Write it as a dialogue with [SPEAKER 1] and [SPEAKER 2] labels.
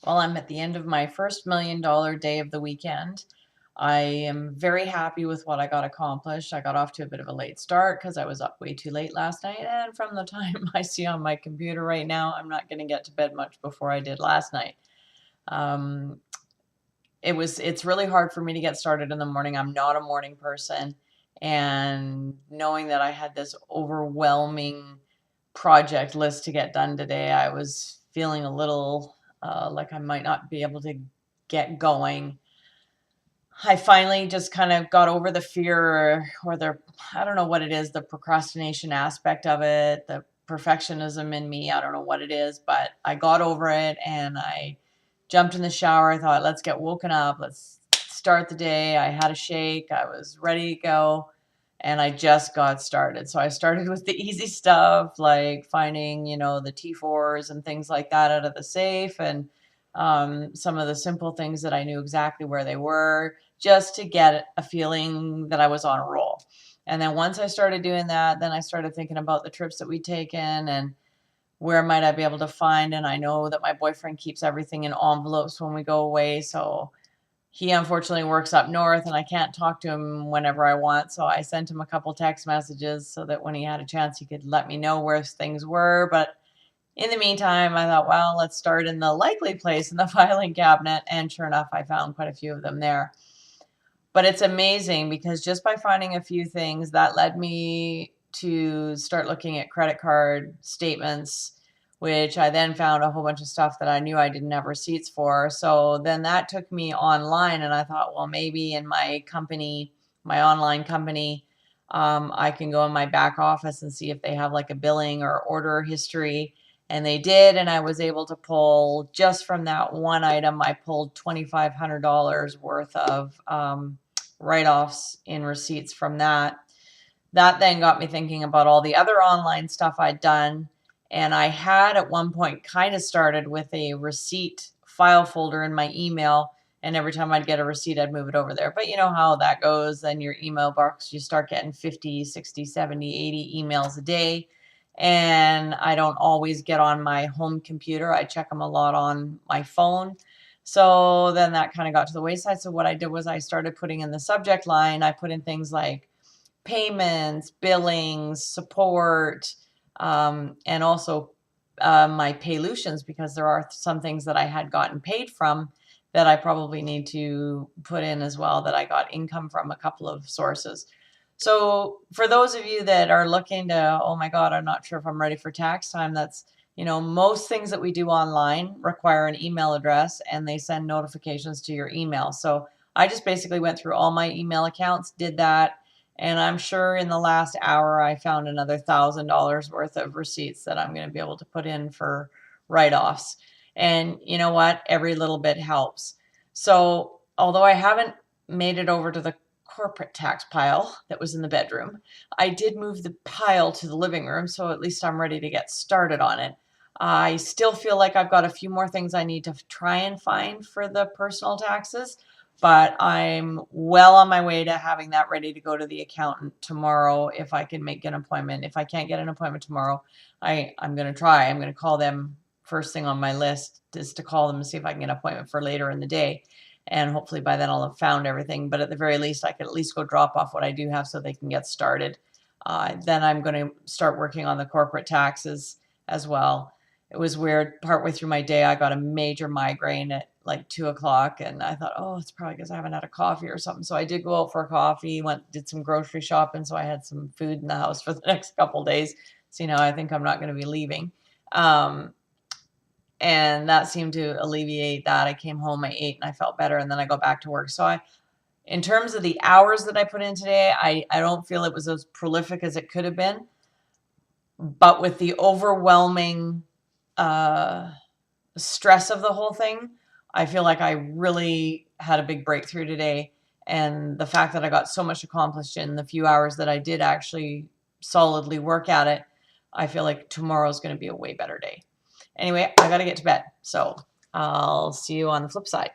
[SPEAKER 1] Well, I'm at the end of my first $1 million day of the weekend. I am very happy with what I got accomplished. I got off to a bit of a late start because I was up way too late last night. And from the time I see on my computer right now, I'm not going to get to bed much before I did last night. Um, it's really hard for me to get started in the morning. I'm not a morning person. And knowing that I had this overwhelming project list to get done today, I was feeling a little like I might not be able to get going. I finally just kind of got over the fear or the, I don't know what it is, the procrastination aspect of it, the perfectionism in me. I don't know what it is, but I got over it and I jumped in the shower. I thought, let's get woken up. Let's start the day. I had a shake. I was ready to go and I just got started. So I started with the easy stuff like finding, the T4s and things like that out of the safe and some of the simple things that I knew exactly where they were just to get a feeling that I was on a roll. And then once I started doing that, then I started thinking about the trips that we'd taken and where might I be able to find. And I know that my boyfriend keeps everything in envelopes when we go away. So he unfortunately works up north and I can't talk to him whenever I want. So I sent him a couple text messages so that when he had a chance, he could let me know where things were. But in the meantime, I thought, well, let's start in the likely place in the filing cabinet. And sure enough, I found quite a few of them there. But it's amazing because just by finding a few things, that led me to start looking at credit card statements, which I then found a whole bunch of stuff that I knew I didn't have receipts for. So then that took me online, and I thought, well, maybe in my company, my online company, I can go in my back office and see if they have like a billing or order history. And they did, and I was able to pull just from that one item, I pulled $2,500 worth of write-offs in receipts from that. That then got me thinking about all the other online stuff I'd done. And I had at one point kind of started with a receipt file folder in my email. And every time I'd get a receipt, I'd move it over there. But you know how that goes. Then your email box, you start getting 50, 60, 70, 80 emails a day. And I don't always get on my home computer. I check them a lot on my phone. So then that kind of got to the wayside. So what I did was I started putting in the subject line, I put in things like payments, billings, support, and also my paylutions, because there are some things that I had gotten paid from that I probably need to put in as well, that I got income from a couple of sources. So for those of you that are looking to, oh my God, I'm not sure if I'm ready for tax time, that's, most things that we do online require an email address and they send notifications to your email. So I just basically went through all my email accounts, did that. And I'm sure in the last hour, I found another $1,000 worth of receipts that I'm going to be able to put in for write-offs. And you know what? Every little bit helps. So although I haven't made it over to the corporate tax pile that was in the bedroom, I did move the pile to the living room. So at least I'm ready to get started on it. I still feel like I've got a few more things I need to try and find for the personal taxes, but I'm well on my way to having that ready to go to the accountant tomorrow if I can make an appointment. If I can't get an appointment tomorrow, I'm going to try. I'm going to call them first thing on my list, just to call them and see if I can get an appointment for later in the day. And hopefully by then I'll have found everything. But at the very least, I can at least go drop off what I do have so they can get started. Then I'm going to start working on the corporate taxes as well. It was weird. Partway through my day, I got a major migraine at like 2 o'clock, and I thought, oh, it's probably because I haven't had a coffee or something. So I did go out for a coffee, did some grocery shopping, so I had some food in the house for the next couple of days. So I think I'm not going to be leaving, and that seemed to alleviate that. I came home, I ate, and I felt better, and then I go back to work. So in terms of the hours that I put in today, I don't feel it was as prolific as it could have been, but with the overwhelming stress of the whole thing, I feel like I really had a big breakthrough today. And the fact that I got so much accomplished in the few hours that I did actually solidly work at it, I feel like tomorrow's going to be a way better day. Anyway, I got to get to bed. So I'll see you on the flip side.